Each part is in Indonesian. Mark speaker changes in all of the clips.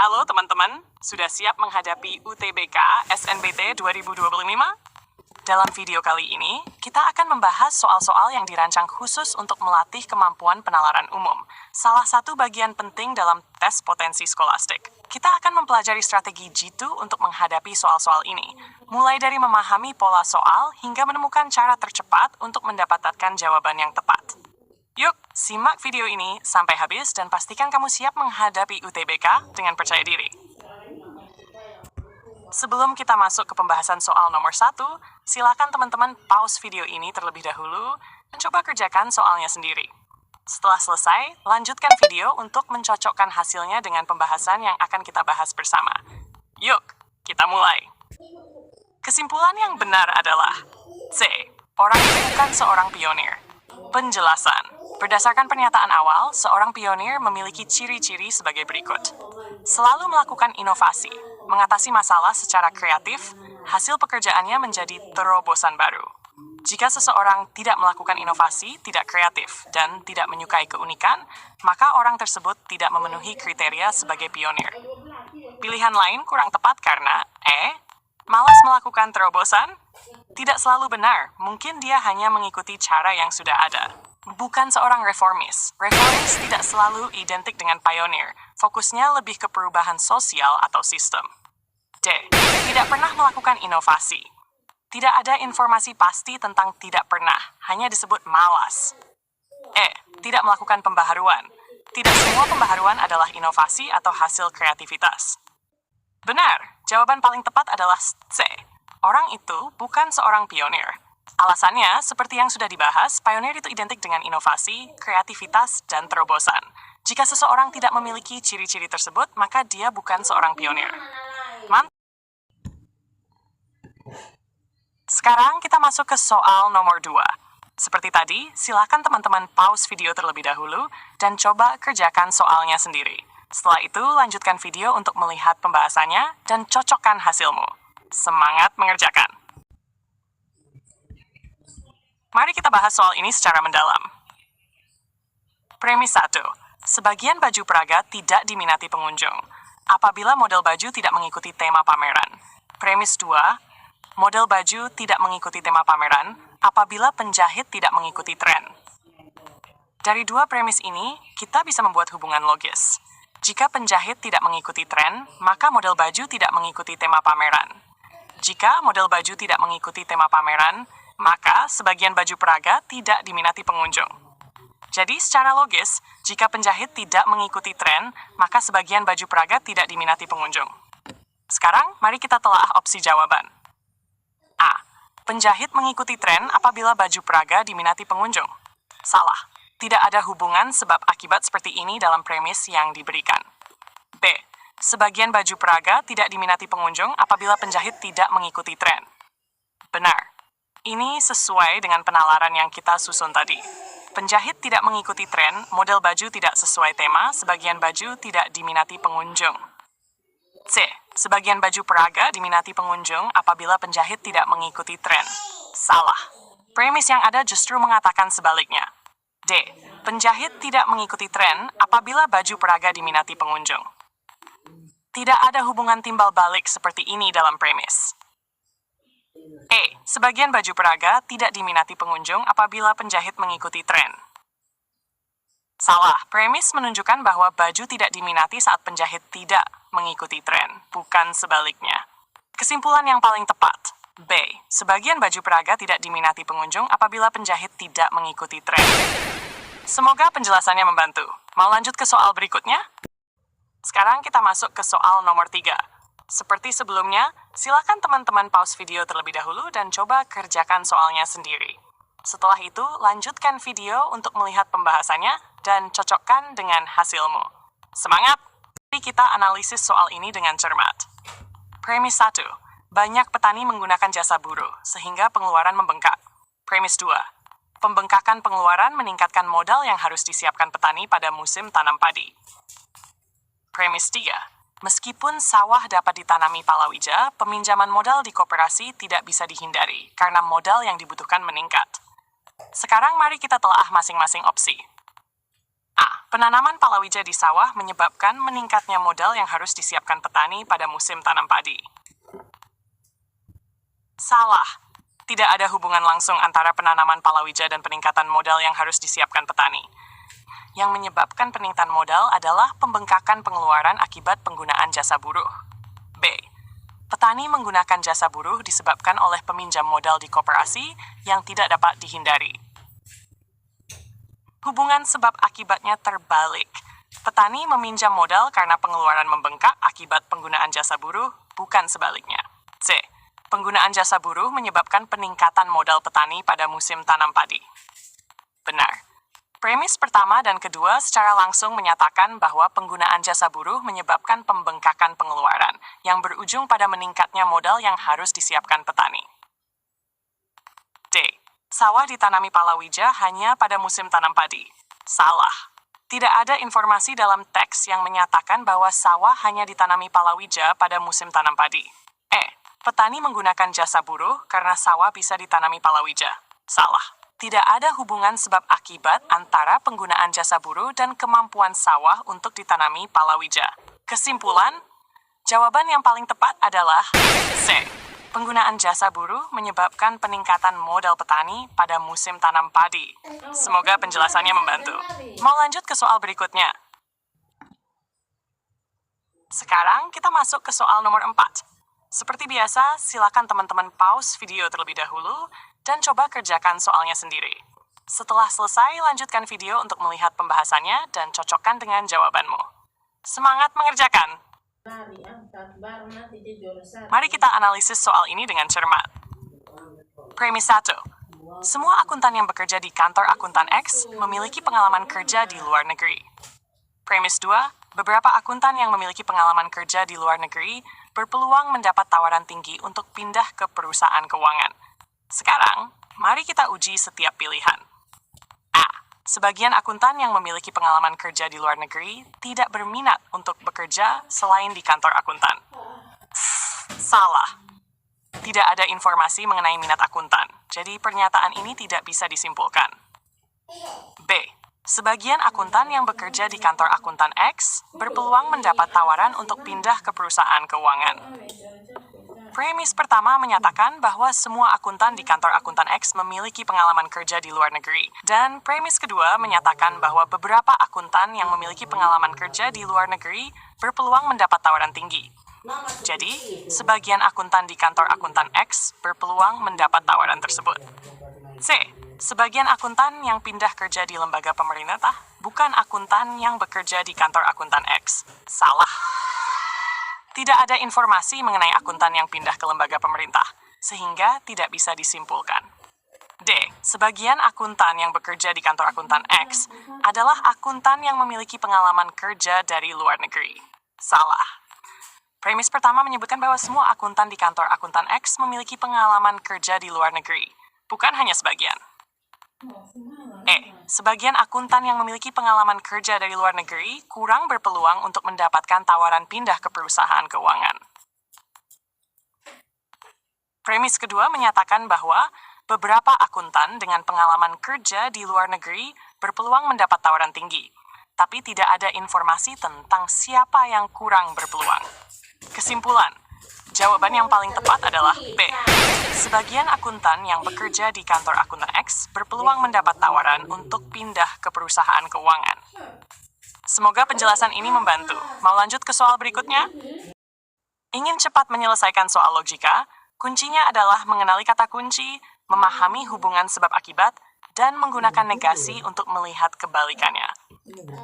Speaker 1: Halo teman-teman, sudah siap menghadapi UTBK SNBT 2025? Dalam video kali ini, kita akan membahas soal-soal yang dirancang khusus untuk melatih kemampuan penalaran umum, salah satu bagian penting dalam tes potensi skolastik. Kita akan mempelajari strategi Jitu untuk menghadapi soal-soal ini, mulai dari memahami pola soal hingga menemukan cara tercepat untuk mendapatkan jawaban yang tepat. Yuk, simak video ini sampai habis dan pastikan kamu siap menghadapi UTBK dengan percaya diri. Sebelum kita masuk ke pembahasan soal nomor 1, silakan teman-teman pause video ini terlebih dahulu dan coba kerjakan soalnya sendiri. Setelah selesai, lanjutkan video untuk mencocokkan hasilnya dengan pembahasan yang akan kita bahas bersama. Yuk, kita mulai. Kesimpulan yang benar adalah C. Orang itu bukan seorang pionir. Penjelasan. Berdasarkan pernyataan awal, seorang pionir memiliki ciri-ciri sebagai berikut. Selalu melakukan inovasi, mengatasi masalah secara kreatif, hasil pekerjaannya menjadi terobosan baru. Jika seseorang tidak melakukan inovasi, tidak kreatif, dan tidak menyukai keunikan, maka orang tersebut tidak memenuhi kriteria sebagai pionir. Pilihan lain kurang tepat karena malas melakukan terobosan? Tidak selalu benar, mungkin dia hanya mengikuti cara yang sudah ada. Bukan seorang reformis. Reformis tidak selalu identik dengan pionir. Fokusnya lebih ke perubahan sosial atau sistem. D. Tidak pernah melakukan inovasi. Tidak ada informasi pasti tentang tidak pernah, hanya disebut malas. E. Tidak melakukan pembaharuan. Tidak semua pembaharuan adalah inovasi atau hasil kreativitas. Benar, jawaban paling tepat adalah C. Orang itu bukan seorang pionir. Alasannya, seperti yang sudah dibahas, pionir itu identik dengan inovasi, kreativitas, dan terobosan. Jika seseorang tidak memiliki ciri-ciri tersebut, maka dia bukan seorang pionir. Sekarang kita masuk ke soal nomor 2. Seperti tadi, silakan teman-teman pause video terlebih dahulu dan coba kerjakan soalnya sendiri. Setelah itu, lanjutkan video untuk melihat pembahasannya dan cocokkan hasilmu. Semangat mengerjakan! Mari kita bahas soal ini secara mendalam. Premis 1. Sebagian baju Praga tidak diminati pengunjung apabila model baju tidak mengikuti tema pameran. Premis 2. Model baju tidak mengikuti tema pameran apabila penjahit tidak mengikuti tren. Dari dua premis ini, kita bisa membuat hubungan logis. Jika penjahit tidak mengikuti tren, maka model baju tidak mengikuti tema pameran. Jika model baju tidak mengikuti tema pameran, maka sebagian baju Praga tidak diminati pengunjung. Jadi secara logis, jika penjahit tidak mengikuti tren, maka sebagian baju Praga tidak diminati pengunjung. Sekarang, mari kita telaah opsi jawaban. A. Penjahit mengikuti tren apabila baju Praga diminati pengunjung. Salah. Tidak ada hubungan sebab akibat seperti ini dalam premis yang diberikan. B. Sebagian baju Praga tidak diminati pengunjung apabila penjahit tidak mengikuti tren. Benar. Ini sesuai dengan penalaran yang kita susun tadi. Penjahit tidak mengikuti tren, model baju tidak sesuai tema, sebagian baju tidak diminati pengunjung. C. Sebagian baju Praga diminati pengunjung apabila penjahit tidak mengikuti tren. Salah. Premis yang ada justru mengatakan sebaliknya. D. Penjahit tidak mengikuti tren apabila baju Praga diminati pengunjung. Tidak ada hubungan timbal balik seperti ini dalam premis. E. Sebagian baju Praga tidak diminati pengunjung apabila penjahit mengikuti tren. Salah, premis menunjukkan bahwa baju tidak diminati saat penjahit tidak mengikuti tren, bukan sebaliknya. Kesimpulan yang paling tepat. B. Sebagian baju Praga tidak diminati pengunjung apabila penjahit tidak mengikuti tren. Semoga penjelasannya membantu. Mau lanjut ke soal berikutnya? Sekarang kita masuk ke soal nomor 3. Seperti sebelumnya, silakan teman-teman pause video terlebih dahulu dan coba kerjakan soalnya sendiri. Setelah itu, lanjutkan video untuk melihat pembahasannya dan cocokkan dengan hasilmu. Semangat! Mari kita analisis soal ini dengan cermat. Premis 1. Banyak petani menggunakan jasa buruh, sehingga pengeluaran membengkak. Premis 2. Pembengkakan pengeluaran meningkatkan modal yang harus disiapkan petani pada musim tanam padi. Premis 3. Meskipun sawah dapat ditanami palawija, peminjaman modal di koperasi tidak bisa dihindari karena modal yang dibutuhkan meningkat. Sekarang mari kita telah masing-masing opsi. A. Penanaman palawija di sawah menyebabkan meningkatnya modal yang harus disiapkan petani pada musim tanam padi. Salah. Tidak ada hubungan langsung antara penanaman palawija dan peningkatan modal yang harus disiapkan petani. Yang menyebabkan peningkatan modal adalah pembengkakan pengeluaran akibat penggunaan jasa buruh. B. Petani menggunakan jasa buruh disebabkan oleh peminjam modal di koperasi yang tidak dapat dihindari. Hubungan sebab akibatnya terbalik. Petani meminjam modal karena pengeluaran membengkak akibat penggunaan jasa buruh, bukan sebaliknya. C. Penggunaan jasa buruh menyebabkan peningkatan modal petani pada musim tanam padi. Benar. Premis pertama dan kedua secara langsung menyatakan bahwa penggunaan jasa buruh menyebabkan pembengkakan pengeluaran yang berujung pada meningkatnya modal yang harus disiapkan petani. D. Sawah ditanami palawija hanya pada musim tanam padi. Salah. Tidak ada informasi dalam teks yang menyatakan bahwa sawah hanya ditanami palawija pada musim tanam padi. E. Petani menggunakan jasa buruh karena sawah bisa ditanami palawija. Salah. Tidak ada hubungan sebab akibat antara penggunaan jasa buruh dan kemampuan sawah untuk ditanami palawija. Kesimpulan, jawaban yang paling tepat adalah C. Penggunaan jasa buruh menyebabkan peningkatan modal petani pada musim tanam padi. Semoga penjelasannya membantu. Mau lanjut ke soal berikutnya? Sekarang kita masuk ke soal nomor 4. Seperti biasa, silakan teman-teman pause video terlebih dahulu dan coba kerjakan soalnya sendiri. Setelah selesai, lanjutkan video untuk melihat pembahasannya dan cocokkan dengan jawabanmu. Semangat mengerjakan! Mari kita analisis soal ini dengan cermat. Premis 1. Semua akuntan yang bekerja di kantor akuntan X memiliki pengalaman kerja di luar negeri. Premis 2. Beberapa akuntan yang memiliki pengalaman kerja di luar negeri berpeluang mendapat tawaran tinggi untuk pindah ke perusahaan keuangan. Sekarang, mari kita uji setiap pilihan. A. Sebagian akuntan yang memiliki pengalaman kerja di luar negeri tidak berminat untuk bekerja selain di kantor akuntan. Salah. Tidak ada informasi mengenai minat akuntan, jadi pernyataan ini tidak bisa disimpulkan. B. Sebagian akuntan yang bekerja di kantor akuntan X berpeluang mendapat tawaran untuk pindah ke perusahaan keuangan. Premis pertama menyatakan bahwa semua akuntan di kantor akuntan X memiliki pengalaman kerja di luar negeri. Dan premis kedua menyatakan bahwa beberapa akuntan yang memiliki pengalaman kerja di luar negeri berpeluang mendapat tawaran tinggi. Jadi, sebagian akuntan di kantor akuntan X berpeluang mendapat tawaran tersebut. C. Sebagian akuntan yang pindah kerja di lembaga pemerintah bukan akuntan yang bekerja di kantor akuntan X. Salah. Tidak ada informasi mengenai akuntan yang pindah ke lembaga pemerintah, sehingga tidak bisa disimpulkan. D. Sebagian akuntan yang bekerja di kantor akuntan X adalah akuntan yang memiliki pengalaman kerja dari luar negeri. Salah. Premis pertama menyebutkan bahwa semua akuntan di kantor akuntan X memiliki pengalaman kerja di luar negeri, bukan hanya sebagian. E. Sebagian akuntan yang memiliki pengalaman kerja dari luar negeri kurang berpeluang untuk mendapatkan tawaran pindah ke perusahaan keuangan. Premis kedua menyatakan bahwa beberapa akuntan dengan pengalaman kerja di luar negeri berpeluang mendapat tawaran tinggi, tapi tidak ada informasi tentang siapa yang kurang berpeluang. Kesimpulan, jawaban yang paling tepat adalah B. Sebagian akuntan yang bekerja di kantor akuntan X berpeluang mendapat tawaran untuk pindah ke perusahaan keuangan. Semoga penjelasan ini membantu. Mau lanjut ke soal berikutnya? Ingin cepat menyelesaikan soal logika, kuncinya adalah mengenali kata kunci, memahami hubungan sebab akibat, dan menggunakan negasi untuk melihat kebalikannya.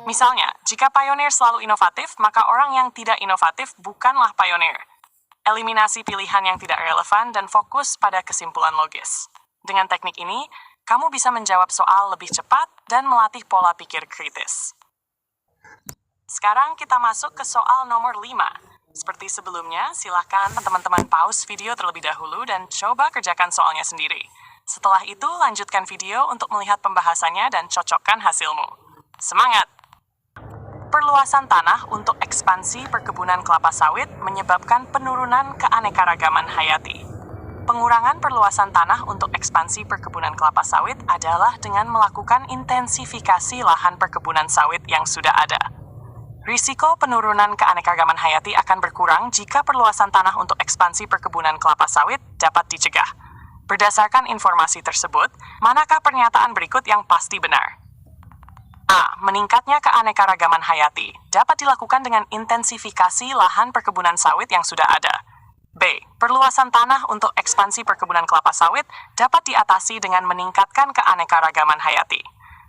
Speaker 1: Misalnya, jika pionir selalu inovatif, maka orang yang tidak inovatif bukanlah pionir. Eliminasi pilihan yang tidak relevan dan fokus pada kesimpulan logis. Dengan teknik ini, kamu bisa menjawab soal lebih cepat dan melatih pola pikir kritis. Sekarang kita masuk ke soal nomor 5. Seperti sebelumnya, silakan teman-teman pause video terlebih dahulu dan coba kerjakan soalnya sendiri. Setelah itu, lanjutkan video untuk melihat pembahasannya dan cocokkan hasilmu. Semangat! Perluasan tanah untuk ekspansi perkebunan kelapa sawit menyebabkan penurunan keanekaragaman hayati. Pengurangan perluasan tanah untuk ekspansi perkebunan kelapa sawit adalah dengan melakukan intensifikasi lahan perkebunan sawit yang sudah ada. Risiko penurunan keanekaragaman hayati akan berkurang jika perluasan tanah untuk ekspansi perkebunan kelapa sawit dapat dicegah. Berdasarkan informasi tersebut, manakah pernyataan berikut yang pasti benar? A. Meningkatnya keanekaragaman hayati dapat dilakukan dengan intensifikasi lahan perkebunan sawit yang sudah ada. B. Perluasan tanah untuk ekspansi perkebunan kelapa sawit dapat diatasi dengan meningkatkan keanekaragaman hayati.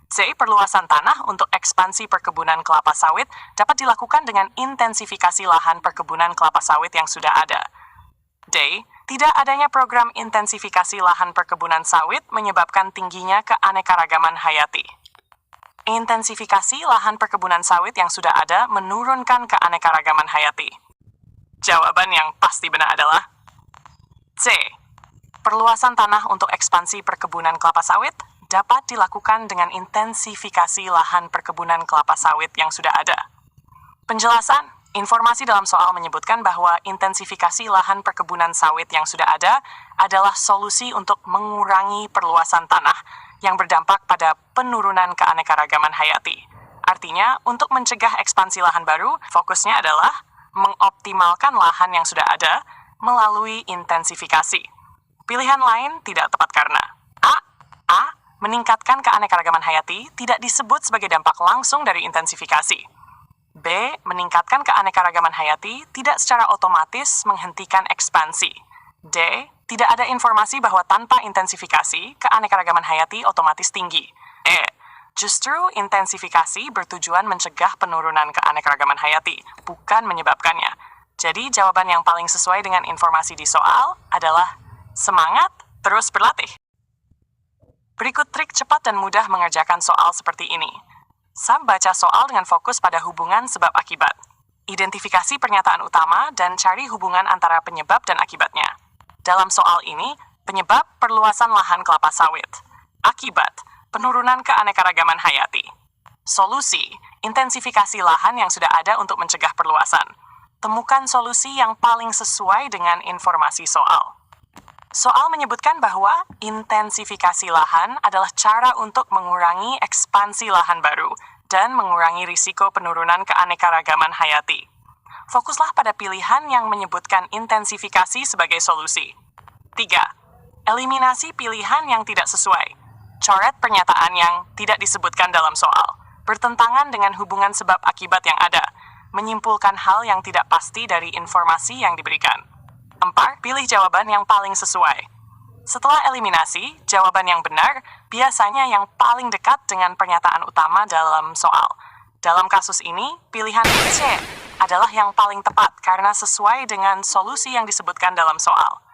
Speaker 1: C. Perluasan tanah untuk ekspansi perkebunan kelapa sawit dapat dilakukan dengan intensifikasi lahan perkebunan kelapa sawit yang sudah ada. D. Tidak adanya program intensifikasi lahan perkebunan sawit menyebabkan tingginya keanekaragaman hayati. Intensifikasi lahan perkebunan sawit yang sudah ada menurunkan keanekaragaman hayati. Jawaban yang pasti benar adalah C. Perluasan tanah untuk ekspansi perkebunan kelapa sawit dapat dilakukan dengan intensifikasi lahan perkebunan kelapa sawit yang sudah ada. Penjelasan, informasi dalam soal menyebutkan bahwa intensifikasi lahan perkebunan sawit yang sudah ada adalah solusi untuk mengurangi perluasan tanah yang berdampak pada penurunan keanekaragaman hayati. Artinya, untuk mencegah ekspansi lahan baru, fokusnya adalah mengoptimalkan lahan yang sudah ada melalui intensifikasi. Pilihan lain tidak tepat karena A. Meningkatkan keanekaragaman hayati tidak disebut sebagai dampak langsung dari intensifikasi. B. Meningkatkan keanekaragaman hayati tidak secara otomatis menghentikan ekspansi. D. Tidak ada informasi bahwa tanpa intensifikasi, keanekaragaman hayati otomatis tinggi. E. Justru intensifikasi bertujuan mencegah penurunan keanekaragaman hayati, bukan menyebabkannya. Jadi jawaban yang paling sesuai dengan informasi di soal adalah semangat terus berlatih. Berikut trik cepat dan mudah mengerjakan soal seperti ini. Sam baca soal dengan fokus pada hubungan sebab akibat. Identifikasi pernyataan utama dan cari hubungan antara penyebab dan akibatnya. Dalam soal ini, penyebab perluasan lahan kelapa sawit. Akibat, penurunan keanekaragaman hayati. Solusi, intensifikasi lahan yang sudah ada untuk mencegah perluasan. Temukan solusi yang paling sesuai dengan informasi soal. Soal menyebutkan bahwa intensifikasi lahan adalah cara untuk mengurangi ekspansi lahan baru dan mengurangi risiko penurunan keanekaragaman hayati. Fokuslah pada pilihan yang menyebutkan intensifikasi sebagai solusi. 3. Eliminasi pilihan yang tidak sesuai. Coret pernyataan yang tidak disebutkan dalam soal, bertentangan dengan hubungan sebab akibat yang ada, menyimpulkan hal yang tidak pasti dari informasi yang diberikan. 4. Pilih jawaban yang paling sesuai. Setelah eliminasi, jawaban yang benar biasanya yang paling dekat dengan pernyataan utama dalam soal. Dalam kasus ini, pilihan C adalah yang paling tepat karena sesuai dengan solusi yang disebutkan dalam soal.